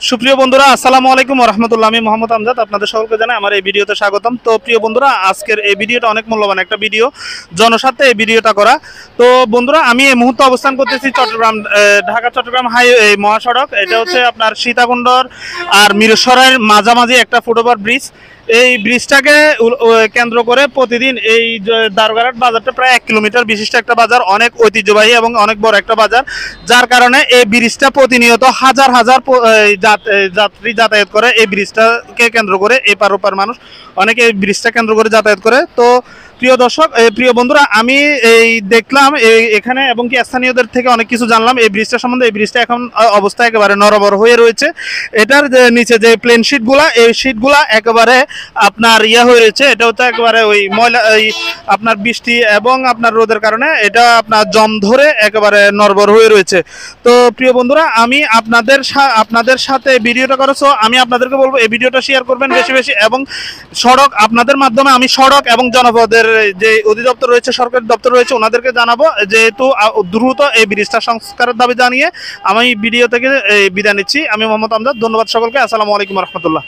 সুপ্রিয় বন্ধুরা, আসসালামু আলাইকুম ওয়া রাহমাতুল্লাহ। আমি মোহাম্মদ আমজাদ, আপনাদের সকলকে জানাই আমার এই ভিডিওতে স্বাগতম। তো প্রিয় বন্ধুরা, আজকের এই ভিডিওটা অনেক মূল্যবান একটা ভিডিও, জনস্বার্থে এই ভিডিওটা করা। তো বন্ধুরা, আমি এই মুহূর্তে অবস্থান করতেছি চট্টগ্রাম, ঢাকা চট্টগ্রাম এই মহাসড়ক। এটা হচ্ছে আপনার সীতাকুণ্ডর আর মিরসরাইয়ের মাঝামাঝি একটা ফুটওভার ব্রিজ। এই ব্রিজটাকে কেন্দ্র করে প্রতিদিন এই দারোগারহাট বাজারটা প্রায় 1 কিলোমিটার বিশিষ্ট একটা বাজার, অনেক ঐতিহ্যবাহী এবং অনেক বড় একটা বাজার, যার কারণে এই ব্রিজটা প্রতিনিয়ত হাজার হাজার যাত্রী যাতায়াত করে। এই ব্রিজটাকে কেন্দ্র করে এপার ওপার মানুষ অনেকে এই ব্রিজটা কেন্দ্র করে যাতায়াত করে। তো প্রিয় দর্শক, প্রিয় বন্ধুরা, আমি এই দেখলাম এখানে এবং কি স্থানীয়দের থেকে অনেক কিছু জানলাম এই ব্রিজটা সম্বন্ধে। এই ব্রিজটা এখন অবস্থা একেবারে নড়বড় হয়ে রয়েছে। এটার নিচে যে প্লেন শিটগুলা, এই শিটগুলা একেবারে আপনার হয়ে রয়েছে। এটা হচ্ছে একেবারে ওই ময়লা, আপনার বৃষ্টি এবং আপনার রোদের কারণে এটা আপনার জম ধরে একেবারে নড়বড় হয়ে রয়েছে। তো প্রিয় বন্ধুরা, আমি আপনাদের সাথে ভিডিওটা করেছো, আমি আপনাদেরকে বলবো এই ভিডিওটা শেয়ার করবেন বেশি বেশি, এবং সড়ক আপনাদের মাধ্যমে আমি সড়ক এবং জনপদের যে অধিদপ্তর রয়েছে, সরকারি দপ্তর রয়েছে, ওনাদেরকে জানাবো, যেহেতু দ্রুত এই ব্রিজটা সংস্কারের দাবি জানিয়ে আমি ভিডিও থেকে বিদায় নিচ্ছি। আমি মোহাম্মদ আমজাদ, ধন্যবাদ সকলকে। আসসালামু আলাইকুম রহমতুল্লাহ।